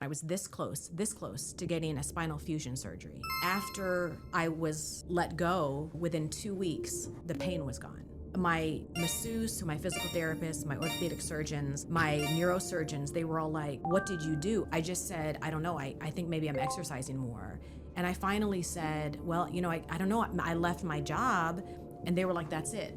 I was this close to getting a spinal fusion surgery. After I was let go, within 2 weeks, the pain was gone. My masseuse, my physical therapist, my orthopedic surgeons, my neurosurgeons, they were all like, what did you do? I just said, I don't know, I think maybe I'm exercising more. And I finally said, well, I don't know, I left my job, and they were like, that's it.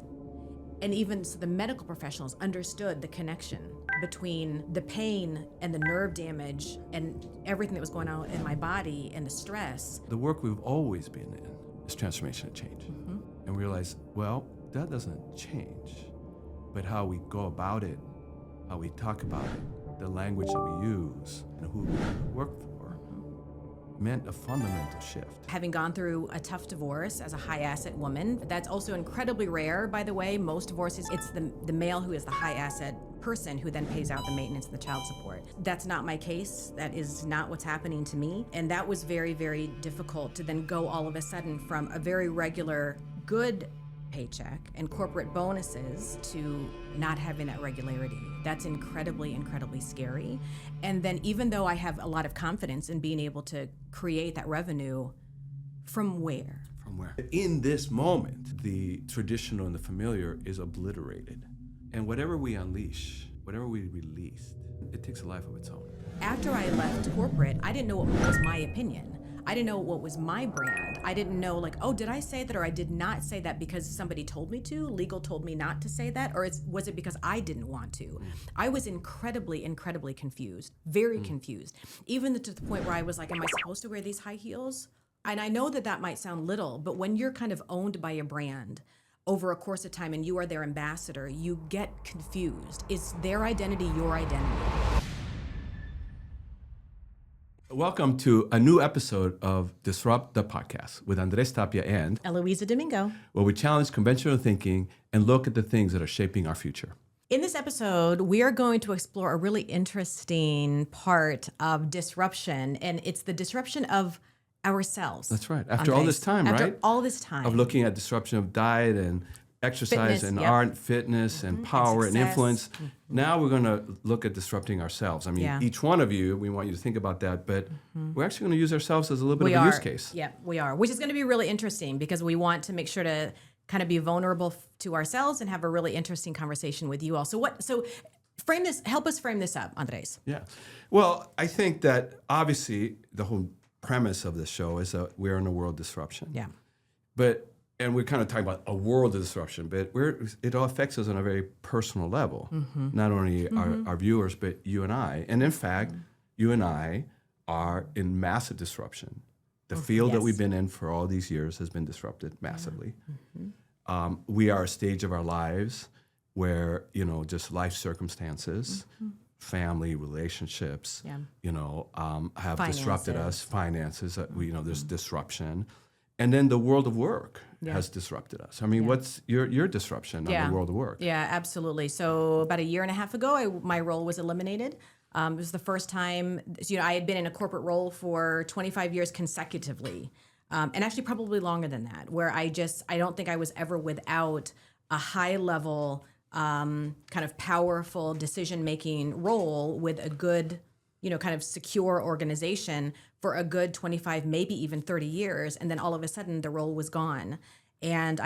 And even so the medical professionals understood the connection between the pain and the nerve damage and everything that was going on in my body and the stress. The work we've always been in is transformation and change. And we realize, well, that doesn't change, but how we go about it, how we talk about it, the language that we use, and who we work for, meant a fundamental shift. Having gone through a tough divorce as a high asset woman, that's also incredibly rare, by the way. Most divorces, it's the male who is the high asset person who then pays out the maintenance and the child support. That's not my case. That is not what's happening to me. And that was very, very difficult to then go all of a sudden from a very regular, good paycheck and corporate bonuses to not having that regularity. That's incredibly, incredibly scary. And then even though I have a lot of confidence in being able to create that revenue, from where? From where? In this moment, the traditional and the familiar is obliterated. And whatever we unleash, whatever we release, it takes a life of its own. After I left corporate, I didn't know what was my opinion. I didn't know what was my brand. I didn't know did I say that or I did not say that because somebody told me to? Legal told me not to say that? Or was it because I didn't want to? I was incredibly, incredibly confused, very confused. Even to the point where I was like, am I supposed to wear these high heels? And I know that might sound little, but when you're kind of owned by a brand over a course of time and you are their ambassador, you get confused. Is their identity your identity? Welcome to a new episode of Disrupt the Podcast with Andres Tapia and Eloisa Domingo, where we challenge conventional thinking and look at the things that are shaping our future. In this episode, we are going to explore a really interesting part of disruption, and it's the disruption of ourselves. That's right. After all this time, After right? all this time. Of looking at disruption of diet and exercise Fitness, and yep. art, fitness and power and success. influence. Now we're going to look at disrupting ourselves. I mean, Yeah. each one of you, we want you to think about that, but we're actually going to use ourselves as a little bit of a use case. Yeah, we are, which is going to be really interesting because we want to make sure to kind of be vulnerable to ourselves and have a really interesting conversation with you all. So help us frame this up, Andres. Yeah. Well, I think that obviously the whole premise of this show is that we're in a world disruption. Yeah. And we're kind of talking about a world of disruption, but it all affects us on a very personal level. Not only our viewers, but you and I. And in fact, you and I are in massive disruption. The field that we've been in for all these years has been disrupted massively. We are a stage of our lives where, just life circumstances, family relationships, have disrupted us. Finances, there's disruption. And then the world of work has disrupted us. I mean, what's your disruption on the world of work? Yeah, absolutely. So about a year and a half ago, my role was eliminated. It was the first time, I had been in a corporate role for 25 years consecutively. And actually probably longer than that, where I don't think I was ever without a high level, kind of powerful decision-making role with a good, kind of secure organization for a good 25, maybe even 30 years. And then all of a sudden the role was gone. And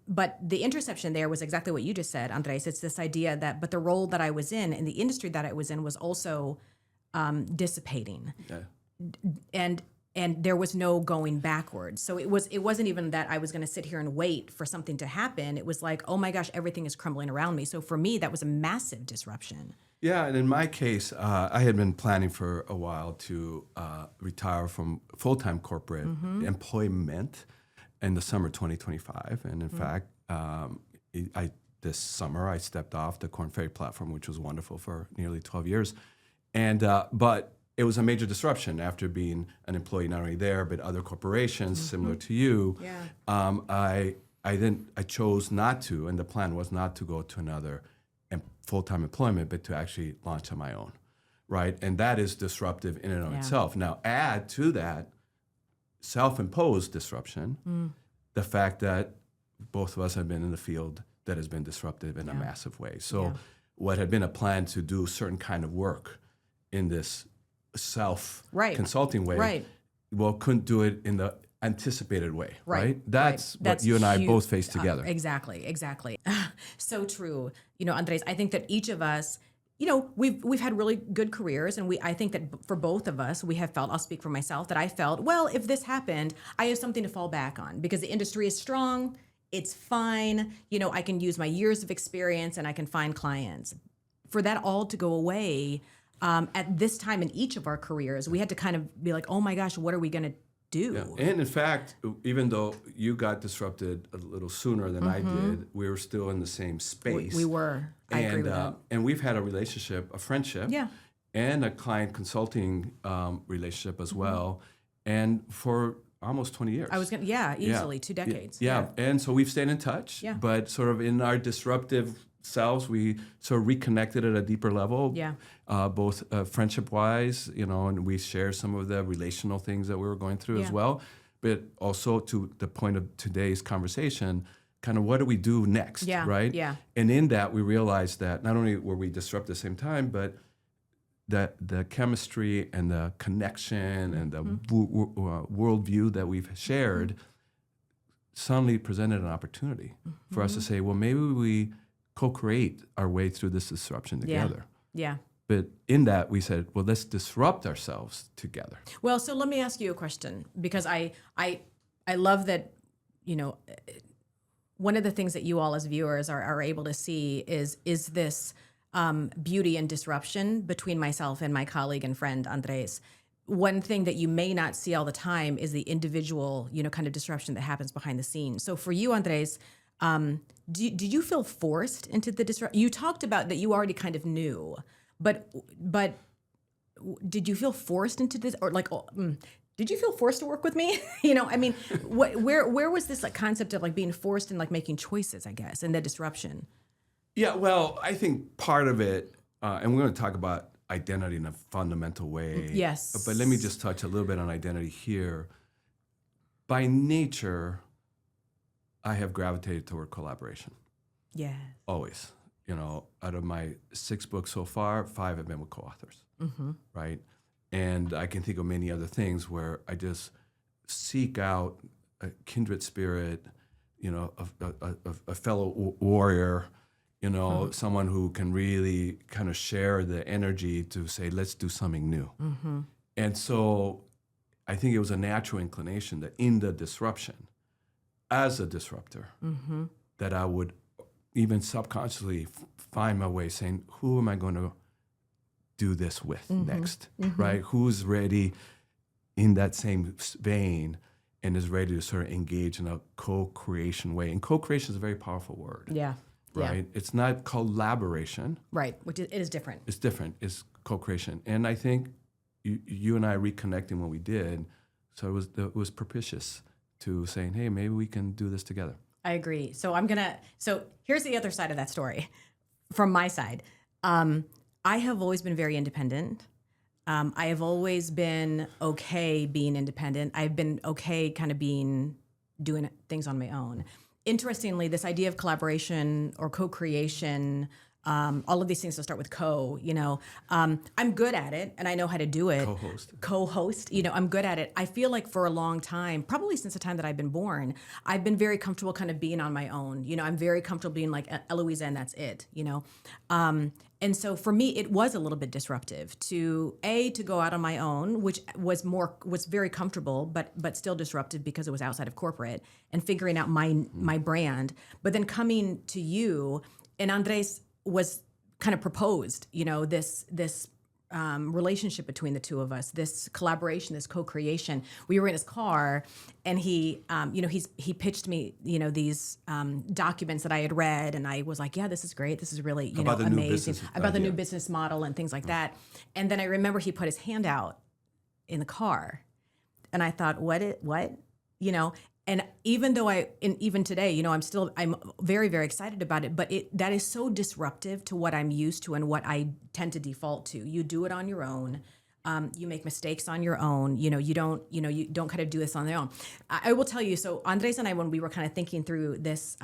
but the interception there was exactly what you just said, Andres. It's this idea but the role that I was in and the industry that I was in was also dissipating. Yeah. And there was no going backwards. So it wasn't even that I was going to sit here and wait for something to happen. It was like, oh my gosh, everything is crumbling around me. So for me, that was a massive disruption. Yeah, and in my case, I had been planning for a while to retire from full-time corporate employment in the summer 2025. And in fact, this summer I stepped off the Korn Ferry platform, which was wonderful for nearly 12 years. And but it was a major disruption after being an employee not only there but other corporations similar to you. Yeah. I chose not to, and the plan was not to go to another full-time employment, but to actually launch on my own, right? And that is disruptive in and of itself. Now, add to that self-imposed disruption, the fact that both of us have been in the field that has been disruptive in a massive way. So what had been a plan to do certain kind of work in this self Right. consulting way, Right. well, couldn't do it in the anticipated way, Right, right? That's right. what you and I huge. both face together. Exactly. So true. Andres, I think that each of us, we've had really good careers, and I think that for both of us, we have felt. I'll speak for myself, that I felt, well, if this happened, I have something to fall back on because the industry is strong. It's fine. I can use my years of experience and I can find clients. For that all to go away at this time in each of our careers, we had to kind of be like, oh my gosh, what are we going to do? Yeah. And in fact, even though you got disrupted a little sooner than I did, we were still in the same space. We were. I agree with that. And we've had a relationship, a friendship, Yeah. and a client consulting relationship as well, and for almost 20 years. I was going to, easily 2 decades. Yeah. And so we've stayed in touch, Yeah. but sort of in our disruptive selves, we sort of reconnected at a deeper level, Yeah. both friendship-wise, and we share some of the relational things that we were going through as Yeah. well, but also to the point of today's conversation, kind of what do we do next, Yeah, right? yeah. And in that, we realized that not only were we disrupted at the same time, but that the chemistry and the connection and the worldview that we've shared suddenly presented an opportunity for us to say, well, maybe we co-create our way through this disruption together. Yeah. But in that, we said, well, let's disrupt ourselves together. Well, so let me ask you a question, because I love that, one of the things that you all as viewers are able to see is this beauty and disruption between myself and my colleague and friend Andres. One thing that you may not see all the time is the individual, kind of disruption that happens behind the scenes. So for you, Andres, did you feel forced into the disruption? You talked about that you already kind of knew, but did you feel forced into this, or did you feel forced to work with me? Where was this concept of being forced and making choices, I guess, and the disruption? Yeah, well, I think part of it, and we're going to talk about identity in a fundamental way. Yes. But let me just touch a little bit on identity here. By nature, I have gravitated toward collaboration. Yeah. Always. Out of my 6 books so far, 5 have been with co-authors, right? And I can think of many other things where I just seek out a kindred spirit, a fellow warrior, someone who can really kind of share the energy to say, let's do something new. And so I think it was a natural inclination that in the disruption, as a disruptor, that I would even subconsciously find my way saying, who am I going to do this with next, right? Who's ready in that same vein and is ready to sort of engage in a co-creation way. And co-creation is a very powerful word. Yeah. Right? Yeah. It's not collaboration. Right, which it is different. It's different. It's co-creation. And I think you and I reconnecting when we did, so it was propitious to saying, hey, maybe we can do this together. I agree. So here's the other side of that story from my side. I have always been very independent. I have always been okay being independent. I've been okay kind of doing things on my own. Interestingly, this idea of collaboration or co-creation, all of these things will start with I'm good at it and I know how to do it. Co-host, I'm good at it. I feel like for a long time, probably since the time that I've been born, I've been very comfortable kind of being on my own. I'm very comfortable being like Eloisa and that's it, And so for me, it was a little bit disruptive to go out on my own, which was very comfortable, but still disruptive because it was outside of corporate and figuring out my brand. But then coming to you, and Andres was kind of proposed, this relationship between the two of us, this collaboration, this co-creation. We were in his car, and he pitched me, these documents that I had read, and I was like, yeah, this is great. This is really, amazing about the new business model and things like that. And then I remember he put his hand out in the car, and I thought, what? And even though even today, I'm very, very excited about it, but that is so disruptive to what I'm used to and what I tend to default to. You do it on your own. You make mistakes on your own. You don't kind of do this on their own. I will tell you, so Andres and I, when we were kind of thinking through this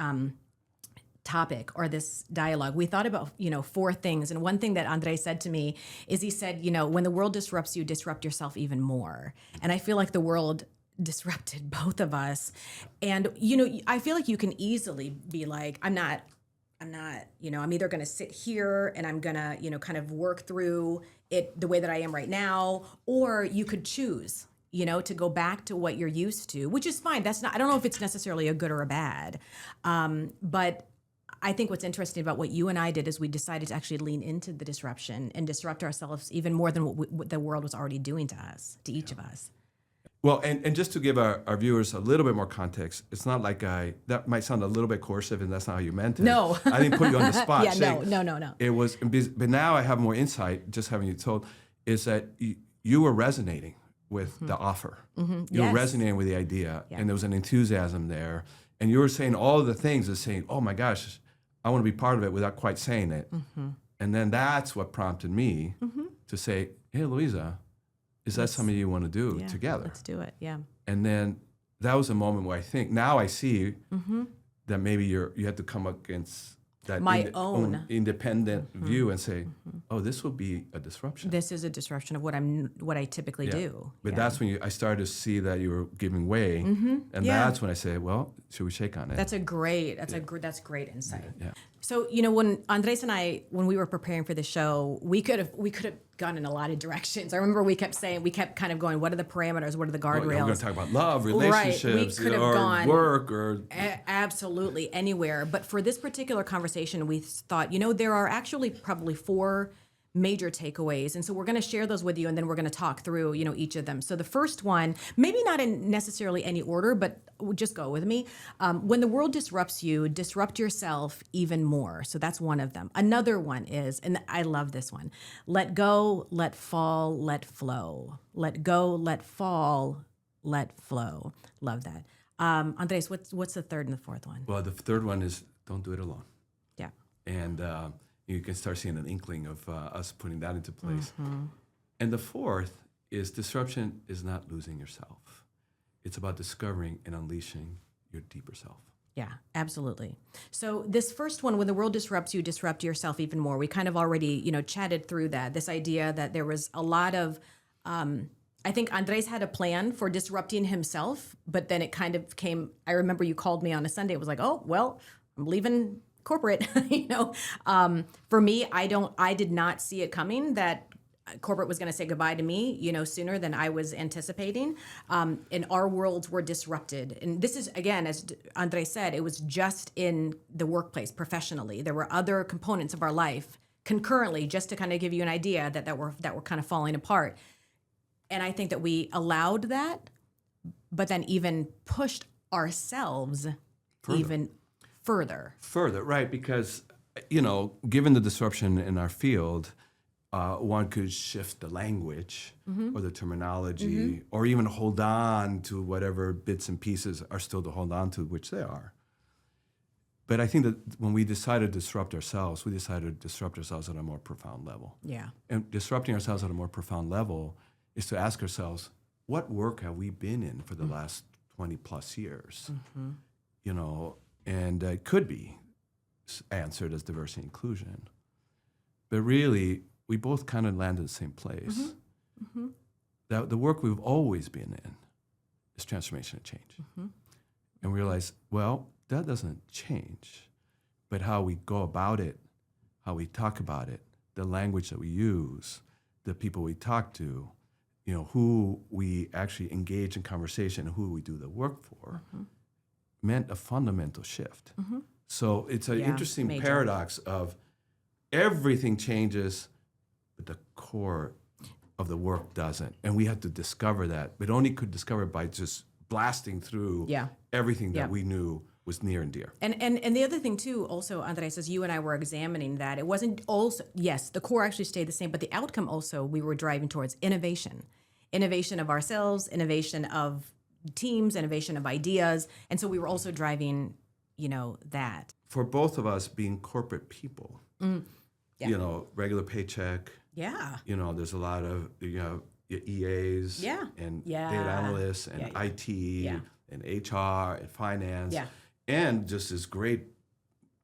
topic or this dialogue, we thought about, 4 things. And one thing that Andre said to me is he said, when the world disrupts you, disrupt yourself even more. And I feel like the world disrupted both of us. And, I feel like you can easily be like, I'm either going to sit here and I'm going to, kind of work through it the way that I am right now, or you could choose, to go back to what you're used to, which is fine. I don't know if it's necessarily a good or a bad. But I think what's interesting about what you and I did is we decided to actually lean into the disruption and disrupt ourselves even more than what the world was already doing to us, to each of us. Well, and just to give our viewers a little bit more context, it's not like that might sound a little bit coercive, and that's not how you meant it. No. I didn't put you on the spot. Yeah, no. It was, but now I have more insight, just having you told, is that you were resonating with the offer. You were resonating with the idea, and there was an enthusiasm there. And you were saying all of the things as saying, oh my gosh, I want to be part of it without quite saying it. And then that's what prompted me to say, hey, Louisa, is that something you want to do together? Let's do it, yeah. And then that was a moment where I think, now I see that maybe you had to come up against that my own independent view and say, oh, this will be a disruption. This is a disruption of what I typically do. But that's when I started to see that you were giving way, and that's when I said, well, should we shake on it? That's great insight. Yeah. So, when Andres and I, when we were preparing for the show, we could have gone in a lot of directions. I remember we kept kind of going, what are the parameters? What are the guardrails? We're going to talk about love, relationships, right. We could have or gone work, or absolutely anywhere. But for this particular conversation, we thought, there are actually probably 4 major takeaways. And so we're going to share those with you, and then we're going to talk through, each of them. So the first one, maybe not in necessarily any order, but just go with me. When the world disrupts you, disrupt yourself even more. So that's one of them. Another one is, and I love this one, let go, let fall, let flow. Let go, let fall, let flow. Love that. Andres, what's the third and the fourth one? Well, the third one is don't do it alone. Yeah. And you can start seeing an inkling of us putting that into place. And the fourth is disruption is not losing yourself. It's about discovering and unleashing your deeper self. Yeah, absolutely. So this first one, when the world disrupts you, disrupt yourself even more. We kind of already, chatted through that. This idea that there was a lot of, I think Andres had a plan for disrupting himself, but then it kind of came, I remember you called me on a Sunday. It was like, oh, well, I'm leaving corporate, For me, I did not see it coming that corporate was going to say goodbye to me, sooner than I was anticipating. And our worlds were disrupted. And this is, again, as Andre said, it was just in the workplace professionally. There were other components of our life concurrently, just to kind of give you an idea that were kind of falling apart. And I think that we allowed that, but then even pushed ourselves even further. Further, right? Because, given the disruption in our field, one could shift the language or the terminology, or even hold on to whatever bits and pieces are still to hold on to, which they are. But I think that when we decided to disrupt ourselves, we decided to disrupt ourselves at a more profound level. Yeah. And disrupting ourselves at a more profound level is to ask ourselves, what work have we been in for the last 20 plus years? And it could be answered as diversity and inclusion. But really, we both kind of landed in the same place. That the work we've always been in is transformation and change. And we realize, well, that doesn't change. But how we go about it, how we talk about it, the language that we use, the people we talk to, who we actually engage in conversation and who we do the work for, meant a fundamental shift. So it's an interesting paradox of everything changes, but the core of the work doesn't. And we had to discover that, but only could discover it by just blasting through everything that we knew was near and dear. And the other thing too, also, Andres, as you and I were examining that, it wasn't also, yes, the core actually stayed the same, but the outcome also, we were driving towards innovation of ourselves, innovation of teams, innovation of ideas. And so we were also driving, that. For both of us being corporate people, regular paycheck. Yeah. There's a lot of, your EAs and data analysts and IT and HR and finance and just this great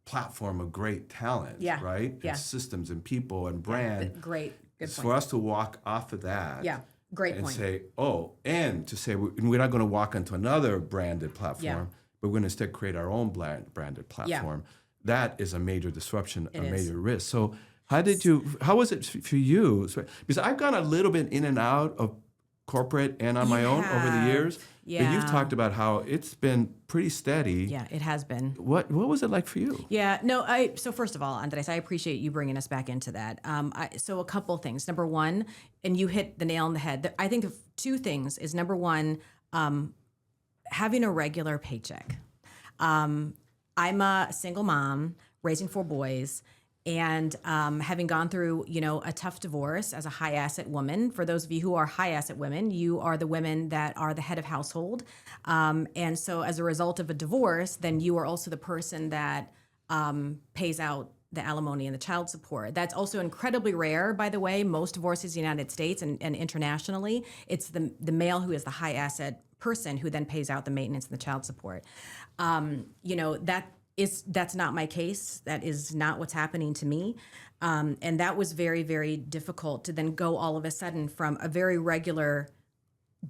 platform of great talent, Yeah. right? Yeah. And systems and people and brand. Great. Good It's point. for us to walk off of that. Yeah. Great and point. say, and to say we're not going to walk onto another branded platform, but we're going to instead create our own branded platform. That is a major disruption, a major risk. So how was it for you? Because I've gone a little bit in and out of corporate and on my own over the years. Yeah. But you've talked about how it's been pretty steady. Yeah, it has been. What was it like for you? Yeah, no, so first of all, Andres, I appreciate you bringing us back into that. So a couple things. Number one, and you hit the nail on the head. I think of two things is number one, having a regular paycheck. I'm a single mom raising 4 boys. And having gone through, a tough divorce as a high asset woman, for those of you who are high asset women, you are the women that are the head of household. And so as a result of a divorce, then you are also the person that pays out the alimony and the child support. That's also incredibly rare, by the way. Most divorces in the United States and internationally, it's the male who is the high asset person who then pays out the maintenance and the child support. That's not my case. That is not what's happening to me. And that was very, very difficult to then go all of a sudden from a very regular,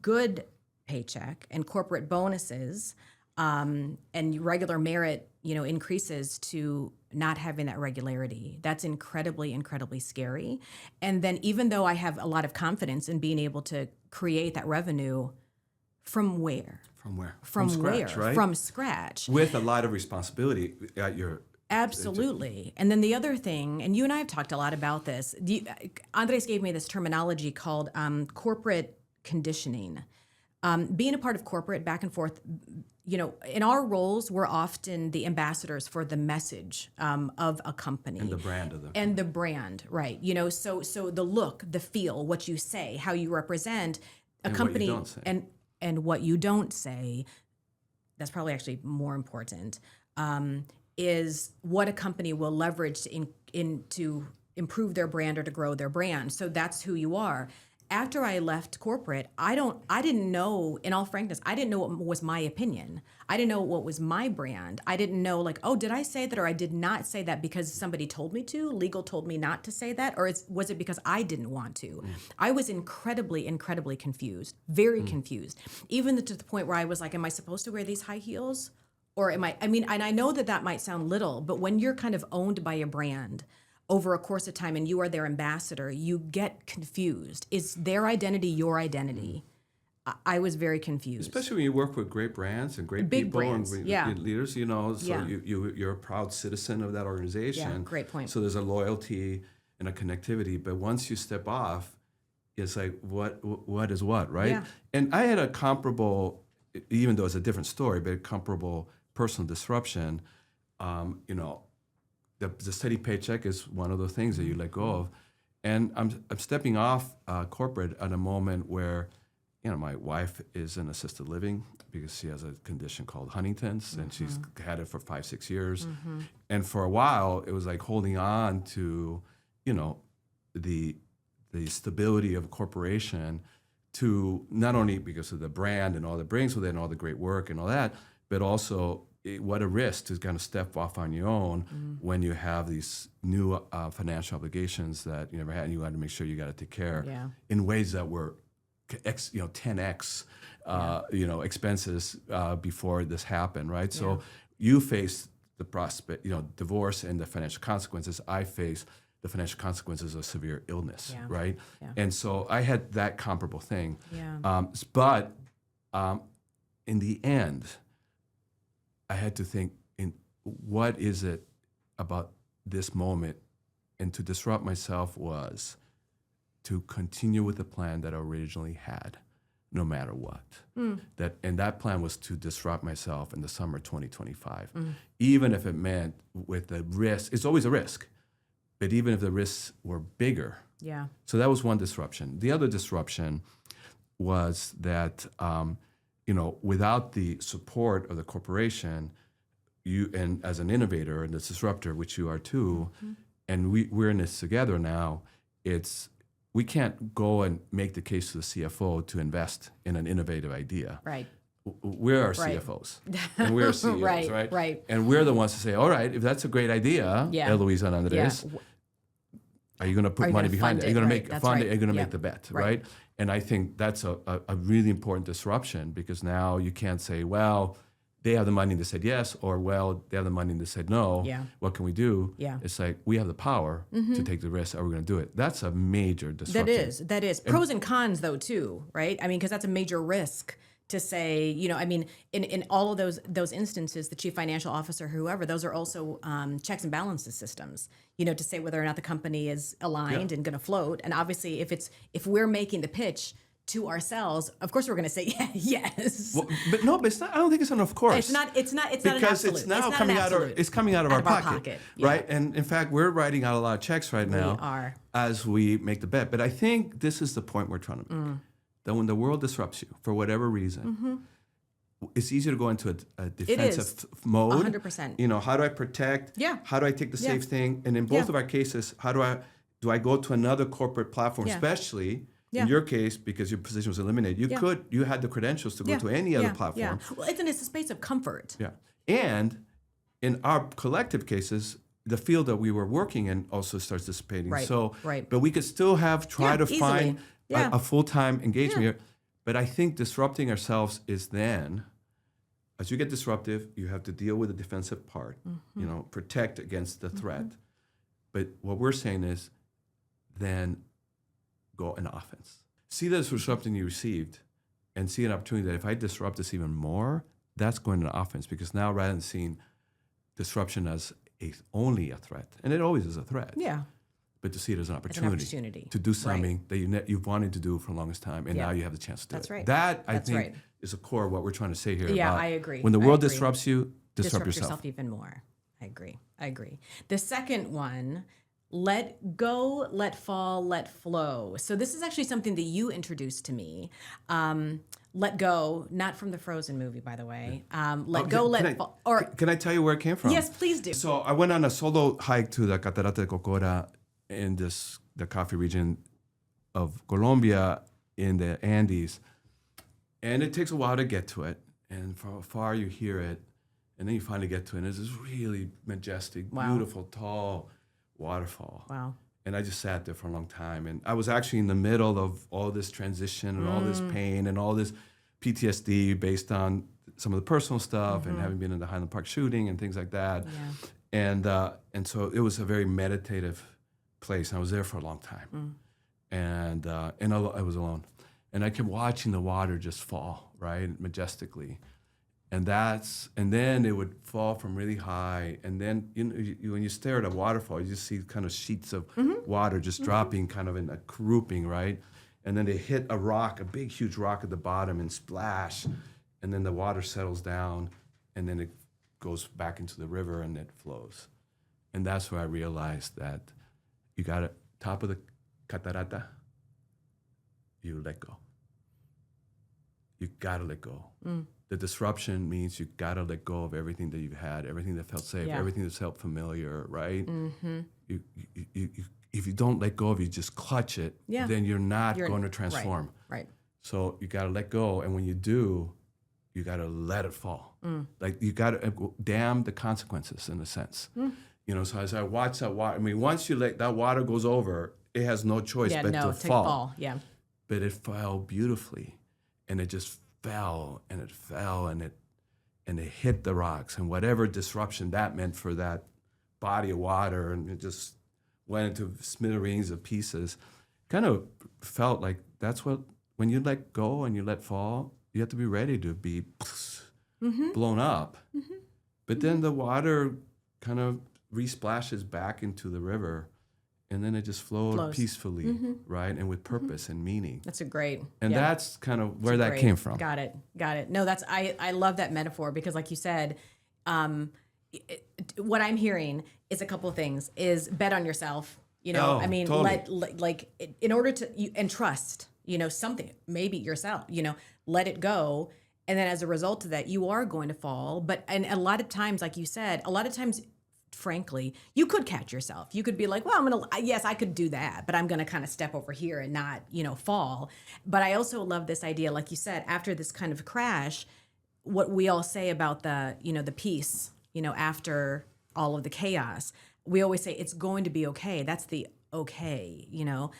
good paycheck and corporate bonuses and regular merit, increases to not having that regularity. That's incredibly, incredibly scary. And then even though I have a lot of confidence in being able to create that revenue, from where? From where? From scratch, where? right? From scratch. With a lot of responsibility at your... Absolutely. And then the other thing, and you and I have talked a lot about this, Andres gave me this terminology called corporate conditioning. Being a part of corporate back and forth, in our roles, we're often the ambassadors for the message of a company. And the brand of them. And the brand, right. So the look, the feel, what you say, how you represent a company. What you don't say. And what you don't say, that's probably actually more important, is what a company will leverage to improve their brand or to grow their brand. So that's who you are. After I left corporate, I didn't know, in all frankness, I didn't know what was my opinion. I didn't know what was my brand. I didn't know did I say that or I did not say that because somebody told me to, legal told me not to say that, or was it because I didn't want to? I was incredibly, incredibly confused, very confused, even to the point where I was like, am I supposed to wear these high heels? Or am I mean, and I know that might sound little, but when you're kind of owned by a brand, over a course of time and you are their ambassador, you get confused. Is their identity your identity? I was very confused. Especially when you work with great brands and great Big people brands, and yeah. leaders, so you're a proud citizen of that organization. Yeah, great point. So there's a loyalty and a connectivity, but once you step off, it's like what is what, right? Yeah. And I had a comparable, even though it's a different story, but a comparable personal disruption. The steady paycheck is one of the things that you let go of. And I'm stepping off corporate at a moment where, my wife is in assisted living because she has a condition called Huntington's, and she's had it for 5-6 years. And for a while, it was like holding on to, the stability of a corporation to not only because of the brand and all that brings with it and all the great work and all that, but also what a risk to kind of step off on your own when you have these new financial obligations that you never had, and you got to make sure you got to take care in ways that were 10x expenses before this happened, right? So you face the prospect, divorce and the financial consequences. I face the financial consequences of severe illness, right? Yeah. And so I had that comparable thing. Yeah. But in the end, I had to think in what is it about this moment, and to disrupt myself was to continue with the plan that I originally had, no matter what. That plan was to disrupt myself in the summer 2025, even if it meant with the risk. It's always a risk, but even if the risks were bigger. Yeah. So that was one disruption. The other disruption was that without the support of the corporation, you and as an innovator and a disruptor, which you are too, and we're in this together now, we can't go and make the case to the CFO to invest in an innovative idea. Right. we're our Right. CFOs and we're CEOs, Right, right? right. And we're the ones to say, all right, if that's a great idea, Yeah. Eloise and Andres, are you going to put you money gonna behind fund it? Are you it? going to Right, make that's fund it? right. Are you going to Yeah. make the bet, Right. right? And I think that's a really important disruption because now you can't say, well, they have the money and they said yes, or well, they have the money and they said no. Yeah. What can we do? Yeah. It's like we have the power to take the risk. Are we going to do it? That's a major disruption. That is. Pros and cons though too, right? I mean, because that's a major risk to say, I mean, in all of those instances, the chief financial officer, whoever, those are also checks and balances systems, to say whether or not the company is aligned and going to float. And obviously if we're making the pitch to ourselves, of course we're going to say yes. Well, but it's not. I don't think it's an of course. It's not an because absolute. it's now not coming an out of absolute. it's coming out of our pocket, yeah. right? And in fact, we're writing out a lot of checks right now are. as we make the bet. But I think this is the point we're trying to make: that when the world disrupts you for whatever reason, it's easier to go into a defensive mode. 100%. How do I protect? Yeah. How do I take the Yeah. safe thing? And in both Yeah. of our cases, how do I go to another corporate platform, Yeah. especially? Yeah. In your case, because your position was eliminated, you had the credentials to go to any other platform. Yeah. Well, it's a space of comfort. Yeah. And in our collective cases, the field that we were working in also starts dissipating. Right, So, right. but we could still try Yeah, to easily. find Yeah. a full-time engagement here. But I think disrupting ourselves is then, as you get disruptive, you have to deal with the defensive part, protect against the threat. But what we're saying is then go in offense. See the disruption you received and see an opportunity that if I disrupt this even more, that's going to offense because now rather than seeing disruption as only a threat, and it always is a threat, Yeah. but to see it as an It's opportunity, an opportunity. to do something that you've wanted to do for the longest time, and Yeah. now you have the chance to do That's it. right. That, I That's think, right. is the core of what we're trying to say here. Yeah, about I agree. When the I world agree. disrupts you, disrupt yourself. yourself even more. I agree. The second one, let go, let fall, let flow. So this is actually something that you introduced to me. Let go, not from the Frozen movie, by the way. Let go, let fall. Or Can I tell you where it came from? yes, please do. So I went on a solo hike to the Catarata de Cocora in the coffee region of Colombia in the Andes. And it takes a while to get to it. And from afar you hear it. And then you finally get to it. And it's this really majestic, beautiful, tall waterfall. Wow. And I just sat there for a long time. And I was actually in the middle of all this transition and all this pain and all this PTSD based on some of the personal stuff and having been in the Highland Park shooting and things like that. Yeah. And so it was a very meditative place. And I was there for a long time. And I was alone. And I kept watching the water just fall, right, majestically. And then it would fall from really high. And then when you stare at a waterfall, you just see kind of sheets of water just dropping kind of in a grouping, right? And then they hit a rock, a big, huge rock at the bottom and splash. And then the water settles down and then it goes back into the river and it flows. And that's where I realized that you got it, top of the catarata, you let go. You gotta let go. The disruption means you gotta let go of everything that you've had, everything that felt safe, everything that felt familiar, right? You, if you don't let go of it, you just clutch it, then you're not going to transform. Right. So you gotta let go, and when you do, you gotta let it fall. Like you gotta damn the consequences in a sense. So as I watch that water, once you let that water goes over, it has no choice but to fall. Yeah. But it fell beautifully, and it just fell and it fell and it hit the rocks and whatever disruption that meant for that body of water, and it just went into smithereens of pieces. Kind of felt like that's what, when you let go and you let fall, you have to be ready to be blown up. But then the water kind of resplashes back into the river, and then it just flows peacefully, right? And with purpose and meaning. That's a great. And that's kind of where that came from. Got it. No, I love that metaphor because, like you said, what I'm hearing is a couple of things: is bet on yourself. Totally. In order to and trust. Something, maybe yourself. Let it go, and then as a result of that, you are going to fall. And a lot of times, like you said, frankly, you could catch yourself. You could be like, well, yes, I could do that, but I'm going to kind of step over here and not, fall. But I also love this idea, like you said, after this kind of crash, what we all say about the, the peace, after all of the chaos. We always say it's going to be okay. That's the okay, No,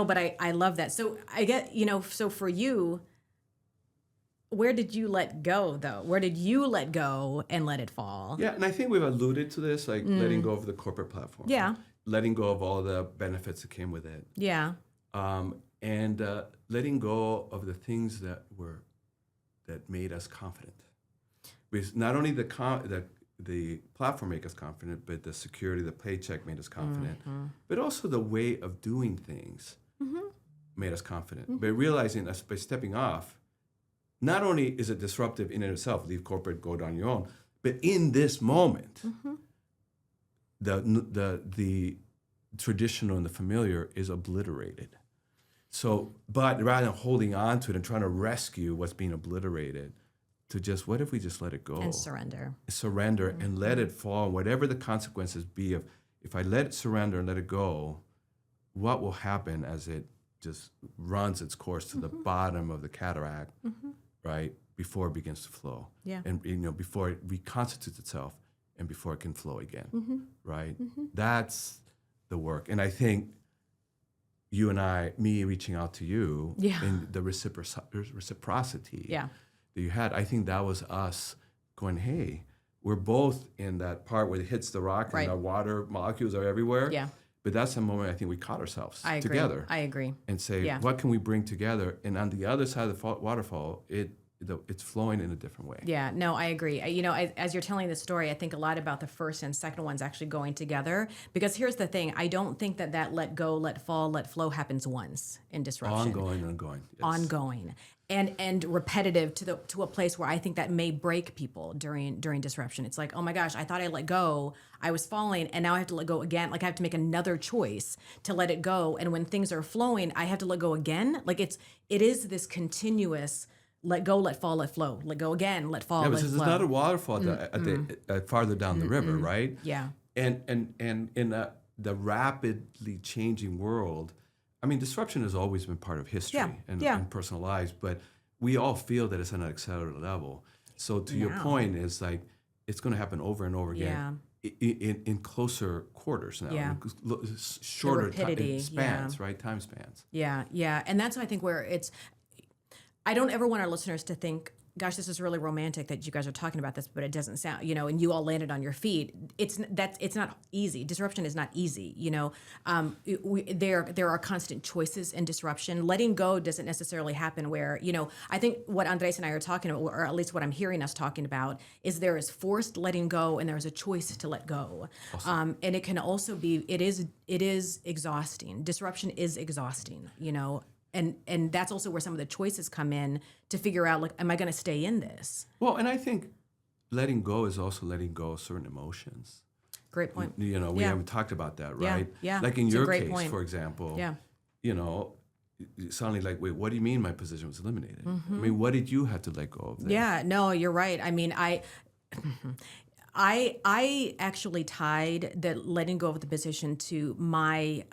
but I love that. So I get, so for you, where did you let go though? Where did you let go and let it fall? Yeah, and I think we've alluded to this, like letting go of the corporate platform. Yeah. Letting go of all the benefits that came with it. Yeah. And letting go of the things that made us confident. Because not only the platform made us confident, but the security, the paycheck made us confident, but also the way of doing things made us confident. By realizing us, by stepping off, not only is it disruptive in and of itself, leave corporate, go down your own, but in this moment, the traditional and the familiar is obliterated. So, but rather than holding on to it and trying to rescue what's being obliterated, to just, what if we just let it go? And surrender. Surrender and let it fall, whatever the consequences be of, if I let it surrender and let it go, what will happen as it just runs its course to the bottom of the cataract, right, before it begins to flow. Yeah. And, before it reconstitutes itself and before it can flow again, right? That's the work. And I think you and me reaching out to you and the reciprocity that you had, I think that was us going, hey, we're both in that part where it hits the rock and the water molecules are everywhere. Yeah. But that's the moment I think we caught ourselves I agree. together. I agree. And say, what can we bring together? And on the other side of the waterfall, it's flowing in a different way. Yeah, no, I agree. As you're telling the story, I think a lot about the first and second ones actually going together. Because here's the thing, I don't think that let go, let fall, let flow happens once in disruption. Ongoing. Yes. Ongoing. And repetitive to a place where I think that may break people during disruption. It's like, oh my gosh, I thought I let go, I was falling, and now I have to let go again. Like I have to make another choice to let it go. And when things are flowing, I have to let go again. Like it is this continuous let go, let fall, let flow, let go again, let fall, let flow. There's not a waterfall farther down the river, right? Yeah. And in the rapidly changing world, I mean, disruption has always been part of history and personal lives, but we all feel that it's on an accelerated level. So to your point, is like it's going to happen over and over again in closer quarters now, in shorter spans, right? Time spans. Yeah, yeah, and that's I think where it's. I don't ever want our listeners to think, gosh, this is really romantic that you guys are talking about this, but it doesn't sound, and you all landed on your feet. It's not easy. Disruption is not easy. There are constant choices in disruption. Letting go doesn't necessarily happen where, I think what Andres and I are talking about, or at least what I'm hearing us talking about, is there is forced letting go and there is a choice to let go. Awesome. And it can also be, it is exhausting. Disruption is exhausting, And that's also where some of the choices come in to figure out, like, am I going to stay in this? Well, and I think letting go is also letting go of certain emotions. Great point. We haven't talked about that, right? Yeah. Like in your case, point. for example, Yeah. Suddenly like, wait, what do you mean my position was eliminated? I mean, what did you have to let go of there? Yeah, no, you're right. I mean, I actually tied the letting go of the position to my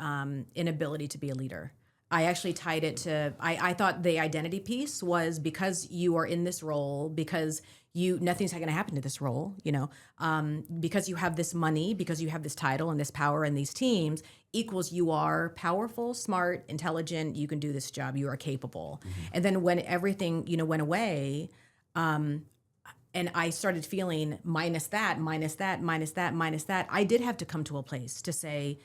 inability to be a leader. I actually tied it to, I thought the identity piece was because you are in this role, because nothing's going to happen to this role, because you have this money, because you have this title and this power and these teams, equals you are powerful, smart, intelligent, you can do this job, you are capable. Mm-hmm. And then when everything, went away, and I started feeling minus that, I did have to come to a place to say,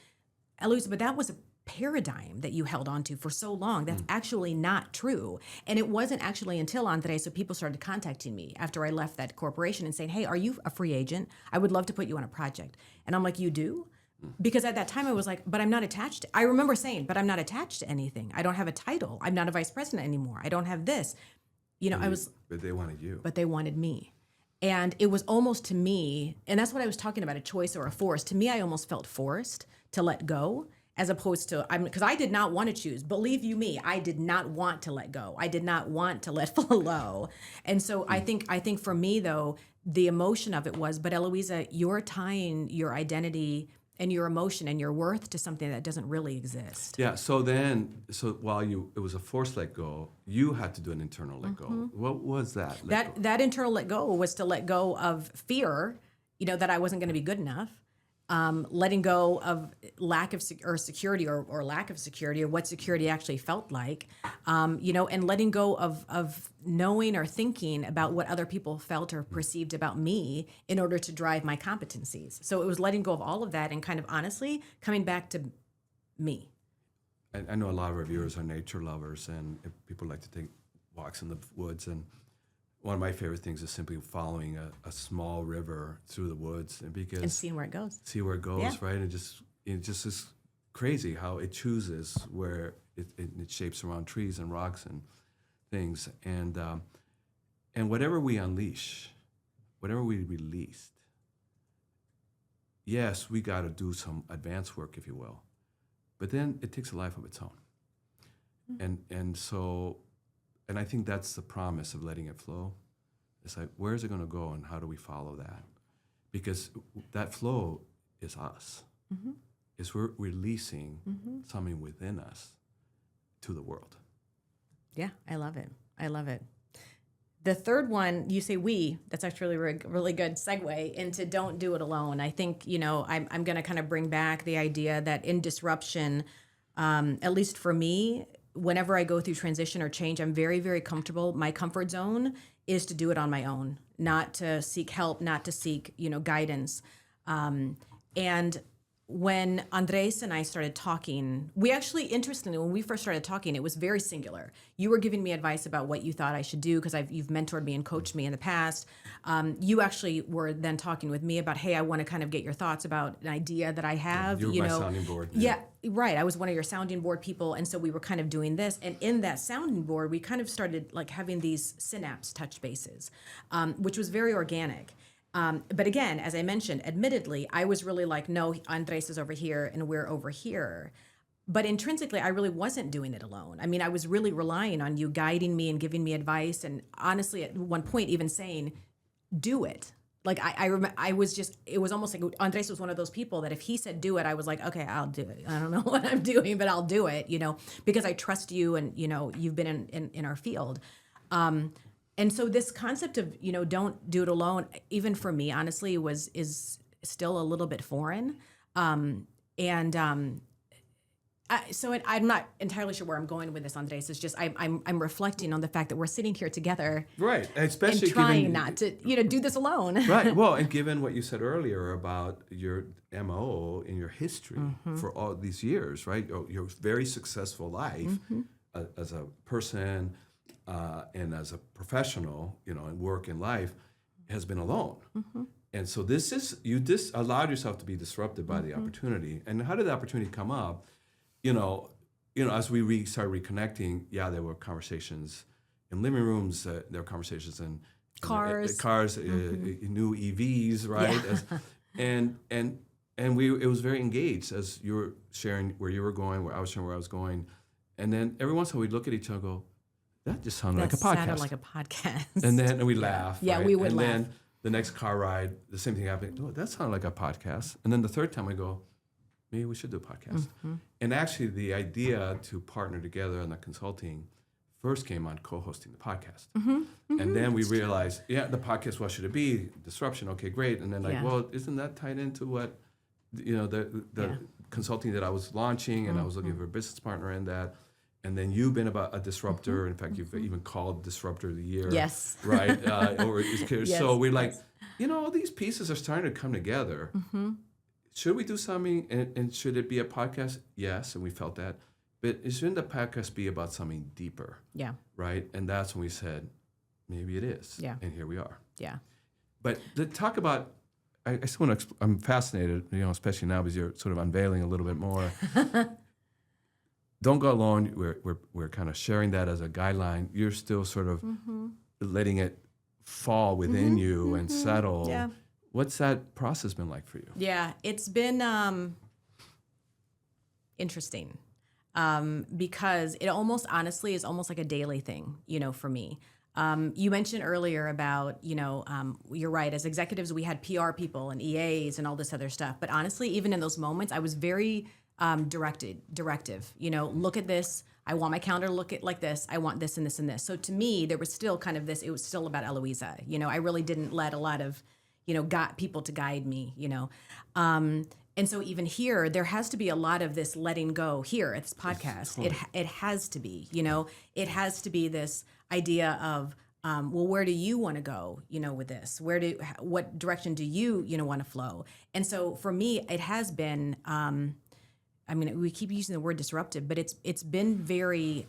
Eloisa, but that was a paradigm that you held on to for so long. That's actually not true. And it wasn't actually until Andres, so people started contacting me after I left that corporation and saying, hey, are you a free agent? I would love to put you on a project. And I'm like, you do? Because at that time I was like, but I'm not attached. I remember saying, but I'm not attached to anything. I don't have a title. I'm not a vice president anymore. I don't have this. But they wanted you. But they wanted me. And it was almost to me, and that's what I was talking about, a choice or a force. To me, I almost felt forced to let go, as opposed to, because I did not want to choose. Believe you me, I did not want to let go. I did not want to let flow. And so I think for me, though, the emotion of it was, but Eloisa, you're tying your identity and your emotion and your worth to something that doesn't really exist. Yeah. So while it was a forced let go, you had to do an internal let go. What was that? That internal let go was to let go of fear, that I wasn't going to be good enough. Letting go of lack of security or lack of security, or what security actually felt like, and letting go of knowing or thinking about what other people felt or perceived about me in order to drive my competencies. So it was letting go of all of that and kind of honestly coming back to me. I know a lot of reviewers are nature lovers, and people like to take walks in the woods. And one of my favorite things is simply following a small river through the woods, and seeing where it goes. See where it goes, Yeah. right? And it just is crazy how it chooses where it shapes around trees and rocks and things. And whatever we unleash, whatever we released, yes, we got to do some advanced work, if you will, but then it takes a life of its own. And I think that's the promise of letting it flow. It's like, where is it going to go, and how do we follow that? Because that flow is us. Is we're releasing something within us to the world. Yeah, I love it. I love it. The third one, you say we, that's actually a really good segue into don't do it alone. I think, I'm going to kind of bring back the idea that in disruption, at least for me, whenever I go through transition or change, I'm very, very comfortable. My comfort zone is to do it on my own, not to seek help, not to seek, guidance. And when Andres and I started talking, we actually, interestingly, when we first started talking, it was very singular. You were giving me advice about what you thought I should do because you've mentored me and coached me in the past. You actually were then talking with me about, hey, I want to kind of get your thoughts about an idea that I have. You were my sounding board. Yeah, right. I was one of your sounding board people, and so we were kind of doing this. And in that sounding board, we kind of started like having these synapse touch bases, which was very organic. But again, as I mentioned, admittedly, I was really like, no, Andres is over here and we're over here. But intrinsically, I really wasn't doing it alone. I mean, I was really relying on you guiding me and giving me advice. And honestly, at one point, even saying, do it. Like I remember, I was just, it was almost like Andres was one of those people that if he said do it, I was like, okay, I'll do it. I don't know what I'm doing, but I'll do it, because I trust you and, you've been in our field. And so this concept of, don't do it alone, even for me, honestly, is still a little bit foreign. So I'm not entirely sure where I'm going with this, Andres. It's just I'm reflecting on the fact that we're sitting here together, right? Especially and trying not to, do this alone. Right. Well, and given what you said earlier about your MO in your history for all these years, right? Your very successful life as a person. And as a professional, and work in life, has been alone. And so you allowed yourself to be disrupted by the opportunity. And how did the opportunity come up? As we started reconnecting, there were conversations in living rooms. There were conversations in cars, new EVs, right? Yeah. It was very engaged as you were sharing where you were going, where I was sharing where I was going, and then every once in a while we'd look at each other and go, that just sounded like a podcast. Sounded like a podcast. And then we laugh. Yeah, right? we would laugh. And then the next car ride, the same thing happened. Oh, that sounded like a podcast. And then the third time I go, maybe we should do a podcast. And actually the idea to partner together on the consulting first came on co-hosting the podcast. And then we realized, the podcast, what should it be? Disruption, okay, great. And then well, isn't that tied into what, the consulting that I was launching, and I was looking for a business partner in that. And then you've been about a disruptor. In fact, you've even called Disruptor of the Year. Yes. Right? Yes. So we're like, all these pieces are starting to come together. Should we do something? And should it be a podcast? Yes, and we felt that. But shouldn't the podcast be about something deeper? Yeah. Right? And that's when we said, maybe it is. Yeah. And here we are. Yeah. But to talk about, I still want to, I'm fascinated, especially now because you're sort of unveiling a little bit more. Don't go alone. We're kind of sharing that as a guideline. You're still sort of letting it fall within you and settle. Yeah. What's that process been like for you? Yeah, it's been interesting because it almost honestly is almost like a daily thing, for me. You mentioned earlier about, you're right. As executives, we had PR people and EAs and all this other stuff. But honestly, even in those moments, I was very directive. Look at this. I want my calendar to look at like this. I want this and this and this. So to me, there was still kind of this. It was still about Eloisa. I really didn't let a lot of, got people to guide me. And so even here, there has to be a lot of this letting go here at this podcast. It has to be, it has to be this idea of, well, where do you want to go, with this? What direction do you, want to flow? And so for me, it has been, we keep using the word disruptive, but it's been very,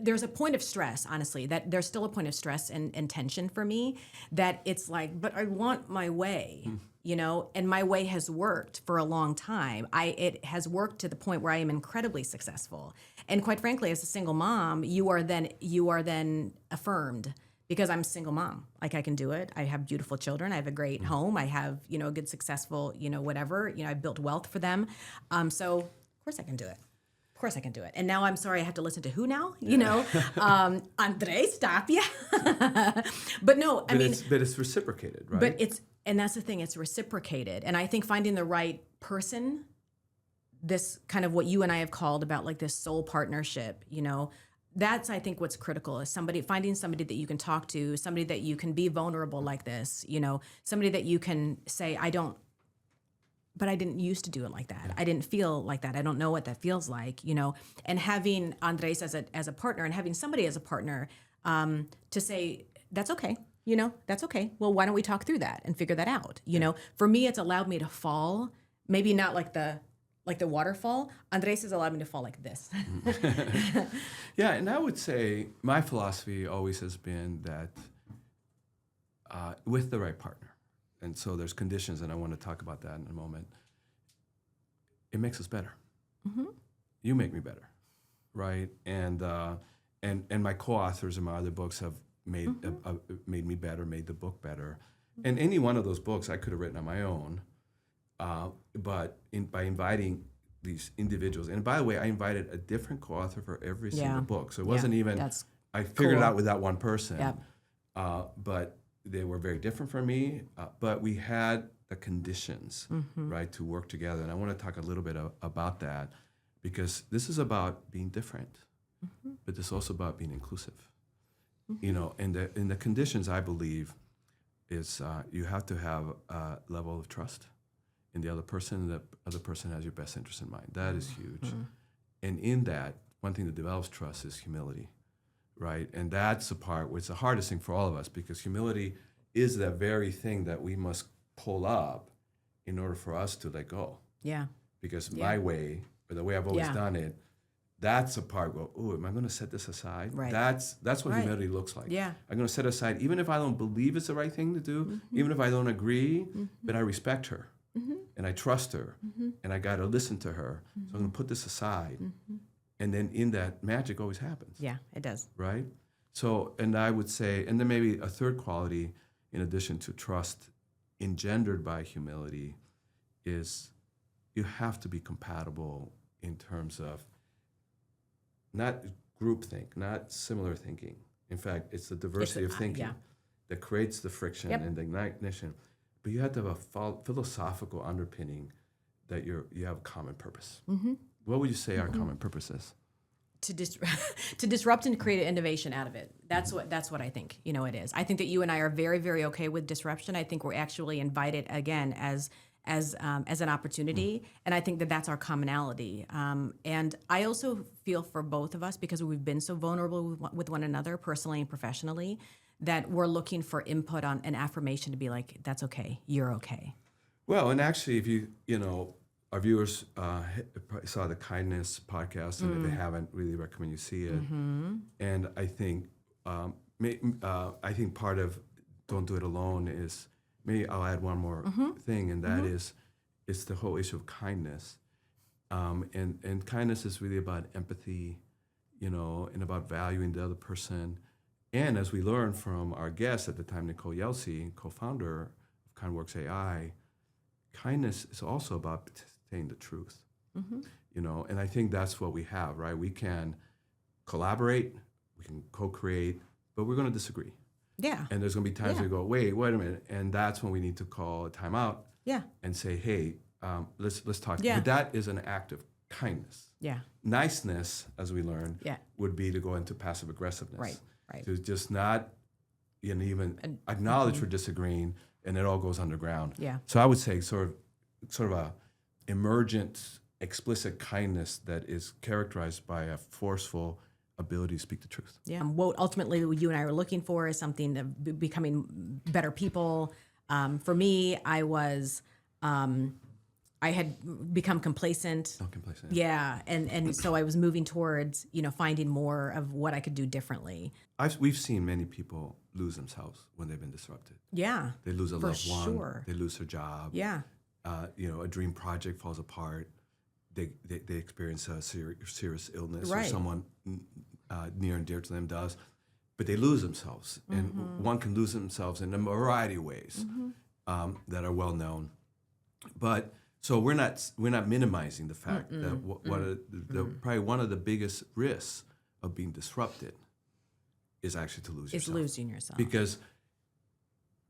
there's a point of stress, honestly, that there's still a point of stress and tension for me, that it's like, but I want my way, and my way has worked for a long time. It has worked to the point where I am incredibly successful. And quite frankly, as a single mom, you are then affirmed because I'm a single mom. Like, I can do it. I have beautiful children. I have a great home. I have, a good, successful, whatever, I've built wealth for them. So of course I can do it. Of course I can do it. And now I'm sorry I have to listen to who now? Andres Tapia. But no, but it's reciprocated, right? But and that's the thing, it's reciprocated. And I think finding the right person, this kind of what you and I have called about like this soul partnership, that's, I think, what's critical is finding somebody that you can talk to, somebody that you can be vulnerable like this, somebody that you can say, but I didn't used to do it like that. I didn't feel like that. I don't know what that feels like, and having Andres as a partner and having somebody as a partner to say, that's okay. That's okay. Well, why don't we talk through that and figure that out? For me, it's allowed me to fall, maybe not like the waterfall. Andres has allowed me to fall like this. Yeah, and I would say my philosophy always has been that with the right partner, and so there's conditions, and I want to talk about that in a moment. It makes us better. Mm-hmm. You make me better, right? And my co-authors in my other books have made made me better, made the book better. And any one of those books I could have written on my own, but by inviting these individuals, and by the way, I invited a different co-author for every single book, so it wasn't even I figured it out with that one person. Yep. But they were very different from me, but we had the conditions, right, to work together. And I want to talk a little bit about that, because this is about being different, but it's also about being inclusive. And the conditions, I believe, is you have to have a level of trust in the other person, and the other person has your best interest in mind. That is huge. And in that, one thing that develops trust is humility, right? And that's the part where it's the hardest thing for all of us, because humility is that very thing that we must pull up in order for us to let go. Yeah. Because my way, or the way I've always done it, that's a part where, oh, am I going to set this aside? Right. That's what humility looks like. Yeah. I'm going to set aside, even if I don't believe it's the right thing to do, even if I don't agree, but I respect her, and I trust her, and I got to listen to her. So I'm going to put this aside. And then in that, magic always happens. Yeah, it does. Right? So, and I would say, and then maybe a third quality, in addition to trust engendered by humility, is you have to be compatible in terms of not groupthink, not similar thinking. In fact, it's the diversity of thinking that creates the friction and the ignition. But you have to have a philosophical underpinning that you have a common purpose. What would you say our common purpose is? To disrupt and create innovation out of it. That's what I think it is. I think that you and I are very, very okay with disruption. I think we're actually invited again as an opportunity, and I think that that's our commonality. And I also feel for both of us, because we've been so vulnerable with one another, personally and professionally, that we're looking for input on an affirmation to be like, that's okay, you're okay. Well, and actually, if our viewers saw the Kindness podcast, and if they haven't, really recommend you see it. And I think part of Don't Do It Alone is, maybe I'll add one more thing, and that is, it's the whole issue of kindness. And kindness is really about empathy, and about valuing the other person. And as we learned from our guest at the time, Nicole Yelsey, co-founder of KindWorks AI, kindness is also about saying the truth. And I think that's what we have, right? We can collaborate, we can co-create, but we're going to disagree. Yeah. And there's going to be times Yeah. we go, wait a minute, and that's when we need to call a timeout Yeah. and say, hey, let's talk. Yeah. But that is an act of kindness. Yeah. Niceness, as we learned, Yeah. would be to go into passive aggressiveness. Right. Right. To just not even acknowledge we're disagreeing, and it all goes underground. Yeah. So I would say sort of a emergent, explicit kindness that is characterized by a forceful ability to speak the truth. Yeah. What ultimately you and I are looking for is something of becoming better people. For me, I had become complacent. Not complacent. Yeah. And so I was moving towards, finding more of what I could do differently. We've seen many people lose themselves when they've been disrupted. Yeah. They lose a For loved one. sure. They lose their job. Yeah. A dream project falls apart. They experience a serious illness, Right. or someone near and dear to them does, but they lose themselves, and one can lose themselves in a variety of ways that are well known. But so we're not minimizing the fact that probably one of the biggest risks of being disrupted is actually to lose It's yourself. losing yourself. Because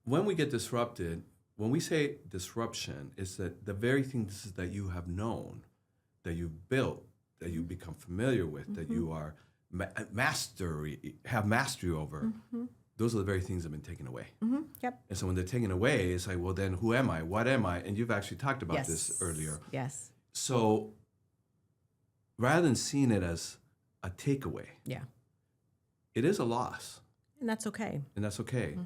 when we get disrupted, when we say disruption, is that the very things that you have known, that you've built, that you become familiar with, that you are have mastery over, those are the very things that have been taken away. Yep. And so when they're taken away, it's like, well, then who am I? What am I? And you've actually talked about Yes. this earlier. Yes. So rather than seeing it as a takeaway, Yeah. it is a loss, And that's okay. and that's okay.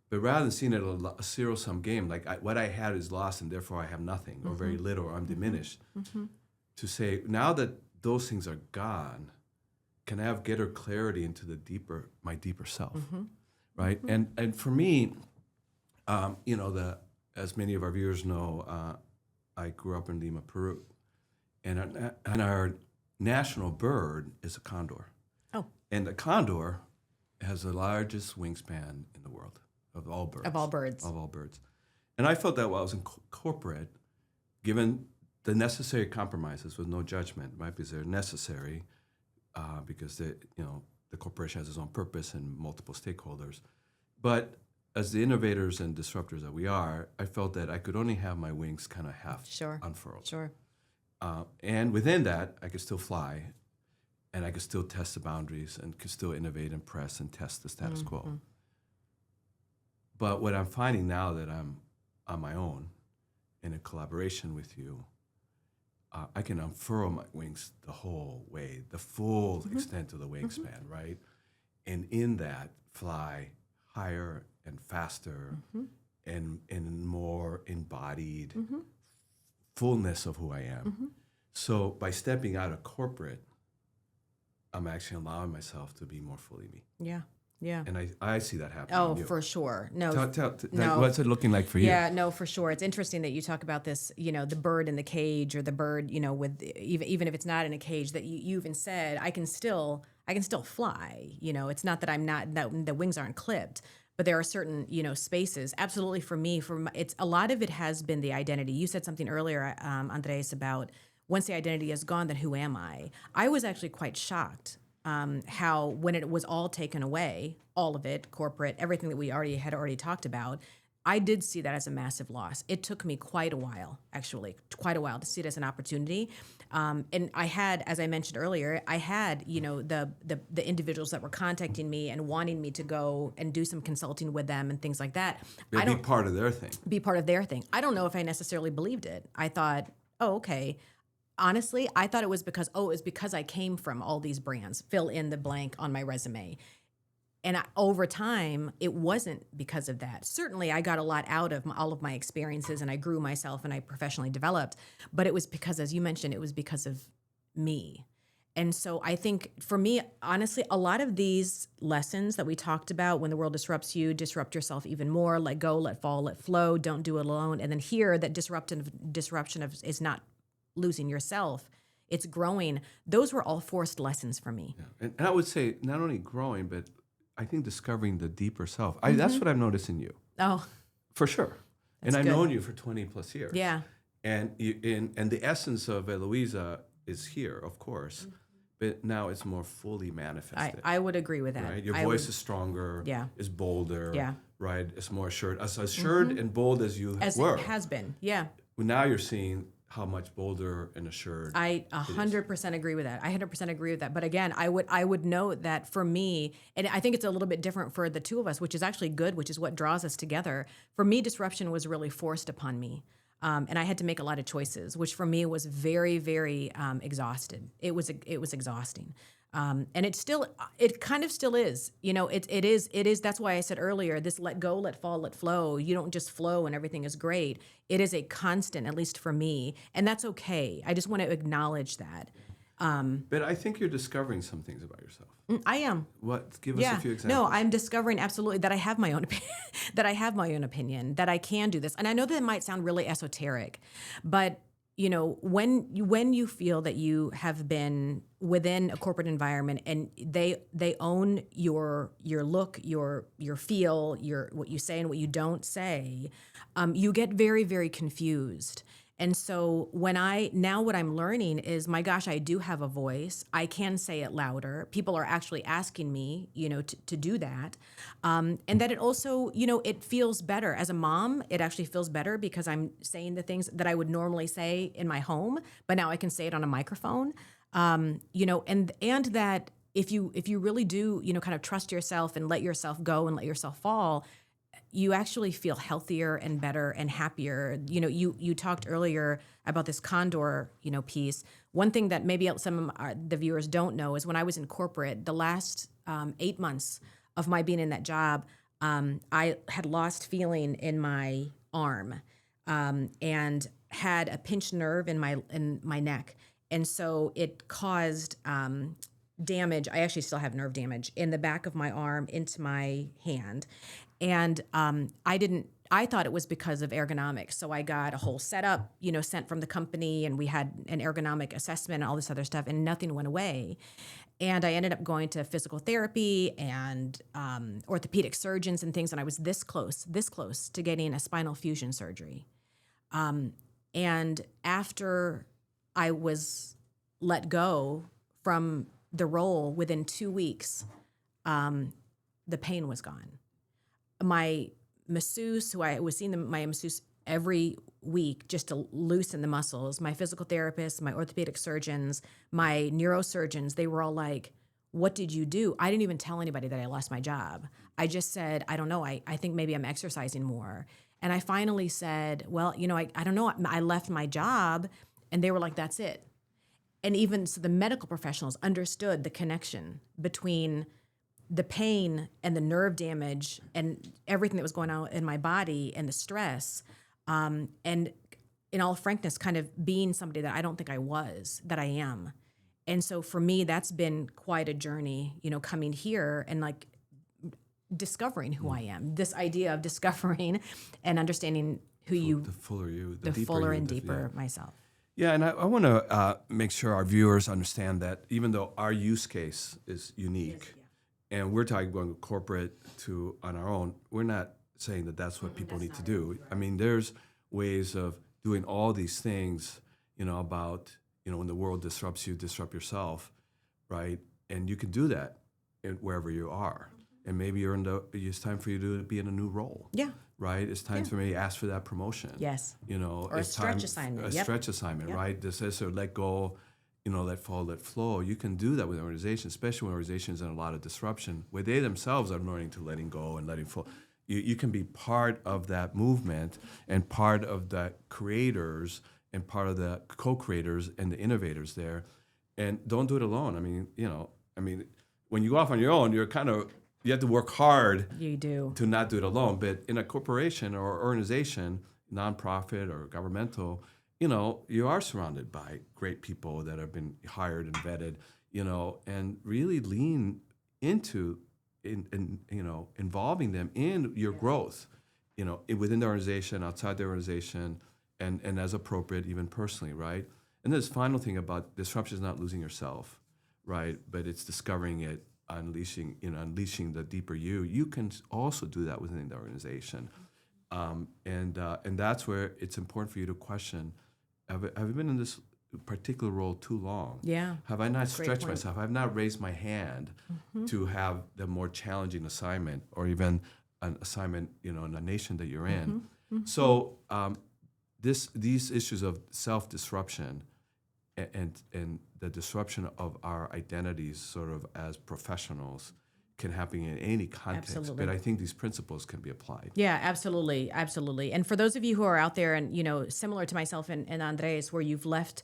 But rather than seeing it a zero-sum game, like what I had is lost and therefore I have nothing or very little or I'm diminished, to say, now that those things are gone, can I have greater clarity into my deeper self, right? And for me, as many of our viewers know, I grew up in Lima, Peru, and our national bird is a condor. Oh. And the condor has the largest wingspan in the world of all birds. Of all birds. Of all birds. And I felt that while I was in corporate, given the necessary compromises with no judgment, right? Because they're necessary, because the corporation has its own purpose and multiple stakeholders. But as the innovators and disruptors that we are, I felt that I could only have my wings kind of half Sure. unfurled. Sure. And within that, I could still fly, and I could still test the boundaries, and could still innovate and press and test the status quo. But what I'm finding now that I'm on my own, and in collaboration with you, I can unfurl my wings the whole way, the full extent of the wingspan, right? And in that, fly higher and faster and more embodied fullness of who I am. So by stepping out of corporate, I'm actually allowing myself to be more fully me. Yeah. Yeah. And I see that happening. Oh, in you. for sure. No. No. What's it looking like for you? Yeah, no, for sure. It's interesting that you talk about this, the bird in the cage, or the bird, with even if it's not in a cage, that you even said, I can still fly. It's not that that the wings aren't clipped, but there are certain, spaces. Absolutely, for me, it's a lot of it has been the identity. You said something earlier, Andres, about once the identity is gone, then who am I? I was actually quite shocked. How when it was all taken away, all of it, corporate, everything that we had already talked about, I did see that as a massive loss. It took me quite a while to see it as an opportunity. And I had, as I mentioned earlier, the individuals that were contacting me and wanting me to go and do some consulting with them and things like that. Be part of their thing. Be part of their thing. I don't know if I necessarily believed it. I thought, oh, okay. Honestly, I thought it was because I came from all these brands, fill in the blank on my resume. And over time, it wasn't because of that. Certainly, I got a lot out of all of my experiences, and I grew myself and I professionally developed. But it was because, as you mentioned, it was because of me. And so I think for me, honestly, a lot of these lessons that we talked about, when the world disrupts you, disrupt yourself even more, let go, let fall, let flow, don't do it alone. And then here, that disruption is not losing yourself, it's growing. Those were all forced lessons for me. Yeah. And I would say not only growing, but I think discovering the deeper self. That's what I've noticed in you. Oh, for sure. That's I've good. known you for 20 plus years. Yeah. And the essence of Eloisa is here, of course. but now it's more fully I, manifested. I would agree with that. Right, your I voice would, is stronger. Yeah. Is bolder. Yeah. Right, it's more assured. As assured and bold as you as were. it has been. Yeah. Well, now you're seeing how much bolder and assured. I 100% agree with that. I 100% agree with that. But again, I would note that for me, and I think it's a little bit different for the two of us, which is actually good, which is what draws us together. For me, disruption was really forced upon me. And I had to make a lot of choices, which for me was very, very exhausted. It was exhausting. And it kind of still is, it is, that's why I said earlier, this let go, let fall, let flow. You don't just flow and everything is great. It is a constant, at least for me. And that's okay. I just want to acknowledge that. But I think you're discovering some things about yourself. I am. What? Give us a few examples. No, I'm discovering absolutely that I have my own opinion, that I can do this. And I know that it might sound really esoteric, but when you feel that you have been within a corporate environment and they own your look, your feel, what you say and what you don't say, you get very, very confused. And so what I'm learning is, my gosh, I do have a voice. I can say it louder. People are actually asking me, to do that. And that it also, it feels better. As a mom, it actually feels better because I'm saying the things that I would normally say in my home, but now I can say it on a microphone. And that if you really do, kind of trust yourself and let yourself go and let yourself fall, you actually feel healthier and better and happier. You talked earlier about this condor, piece. One thing that maybe some of the viewers don't know is when I was in corporate, the last 8 months of my being in that job, I had lost feeling in my arm and had a pinched nerve in my neck. And so it caused damage. I actually still have nerve damage in the back of my arm into my hand. And I thought it was because of ergonomics. So I got a whole setup, sent from the company, and we had an ergonomic assessment and all this other stuff, and nothing went away. And I ended up going to physical therapy and orthopedic surgeons and things, and I was this close to getting a spinal fusion surgery. And after I was let go from the role, within 2 weeks, the pain was gone. My masseuse, who I was seeing my masseuse every week just to loosen the muscles, my physical therapist, my orthopedic surgeons, my neurosurgeons, they were all like, what did you do? I didn't even tell anybody that I lost my job. I just said, I don't know. I think maybe I'm exercising more. And I finally said, well, I don't know. I left my job. And they were like, that's it. And even so, the medical professionals understood the connection between the pain and the nerve damage and everything that was going on in my body and the stress. And in all frankness, kind of being somebody that I don't think that I am. And so for me, that's been quite a journey, coming here and like discovering who I am. This idea of discovering and understanding the fuller you, the deeper fuller you, and deeper myself. Yeah, and I want to make sure our viewers understand that even though our use case is unique, and we're talking about corporate to on our own, we're not saying that that's what people need to do. Right. I mean, there's ways of doing all these things, about, when the world disrupts you, disrupt yourself, right? And you can do that wherever you are. And maybe it's time for you to be in a new role. Yeah. Right? It's time for me to ask for that promotion. Yes. Or a stretch assignment. Stretch assignment, right? This is let go, let fall, let flow. You can do that with an organization, especially when organizations in a lot of disruption, where they themselves are learning to letting go and letting flow. You can be part of that movement and part of the creators and part of the co-creators and the innovators there. And don't do it alone. I mean, when you go off on your own, you have to work hard. You do. To not do it alone. But in a corporation or organization, nonprofit or governmental, you are surrounded by great people that have been hired and vetted, and really lean into involving them in your growth, within the organization, outside the organization, and as appropriate, even personally, right? And this final thing about disruption is not losing yourself, right? But it's discovering it, unleashing the deeper you. You can also do that within the organization, and that's where it's important for you to question: Have I been in this particular role too long? Yeah. Have I not stretched point. myself? Have I not raised my hand to have the more challenging assignment, or even an assignment, in a nation that you're in? So these issues of self-disruption and the disruption of our identities, sort of as professionals, can happen in any context. Absolutely. But I think these principles can be applied. Yeah, absolutely. Absolutely. And for those of you who are out there and, similar to myself and Andres, where you've left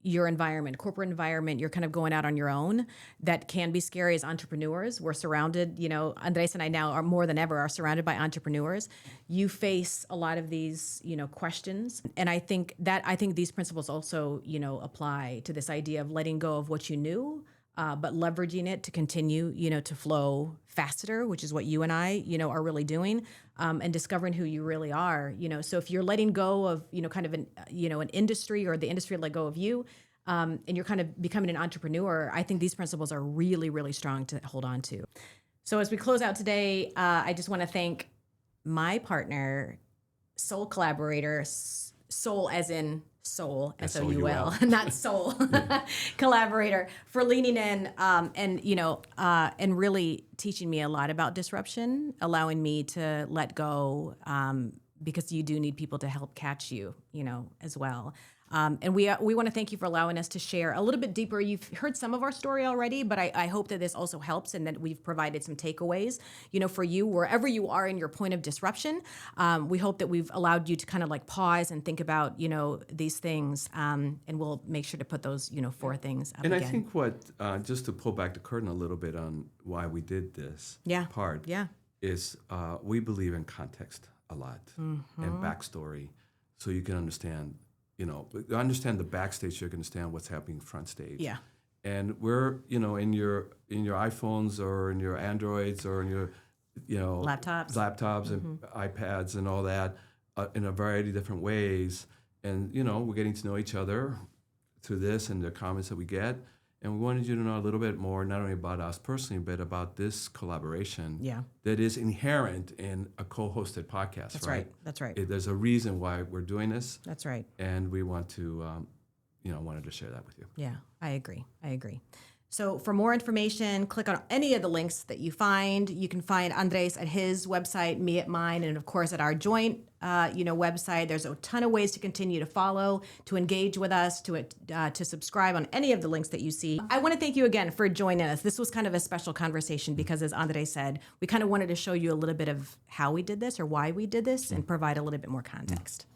your environment, corporate environment, you're kind of going out on your own, that can be scary as entrepreneurs. We're surrounded, Andres and I now are more than ever are surrounded by entrepreneurs. You face a lot of these, questions. And I think these principles also, apply to this idea of letting go of what you knew, but leveraging it to continue, to flow faster, which is what you and I, are really doing, and discovering who you really are. So if you're letting go of, kind of an industry, or the industry let go of you, and you're kind of becoming an entrepreneur, I think these principles are really, really strong to hold on to. So as we close out today, I just want to thank my partner, soul collaborator, soul as in soul, S-O-U-L, not soul, collaborator, for leaning in and really teaching me a lot about disruption, allowing me to let go, because you do need people to help catch you, as well. And we want to thank you for allowing us to share a little bit deeper. You've heard some of our story already, but I hope that this also helps and that we've provided some takeaways, for you, wherever you are in your point of disruption. We hope that we've allowed you to kind of like pause and think about, these things. And we'll make sure to put those, 4 things up And again. I think just to pull back the curtain a little bit on why we did this part, is we believe in context a lot and backstory, so you can understand. Understand the backstage, you can understand what's happening front stage. Yeah. And we're, in your iPhones or in your Androids or in your, laptops and iPads and all that, in a variety of different ways. And, we're getting to know each other through this and the comments that we get. And we wanted you to know a little bit more, not only about us personally, but about this collaboration that is inherent in a co-hosted podcast. That's right. That's right. There's a reason why we're doing this. That's right. And we want to, wanted to share that with you. Yeah, I agree. So for more information, click on any of the links that you find. You can find Andres at his website, me at mine, and of course at our joint, website. There's a ton of ways to continue to follow, to engage with us, to subscribe on any of the links that you see. I want to thank you again for joining us. This was kind of a special conversation because, as Andres said, we kind of wanted to show you a little bit of how we did this or why we did this and provide a little bit more context.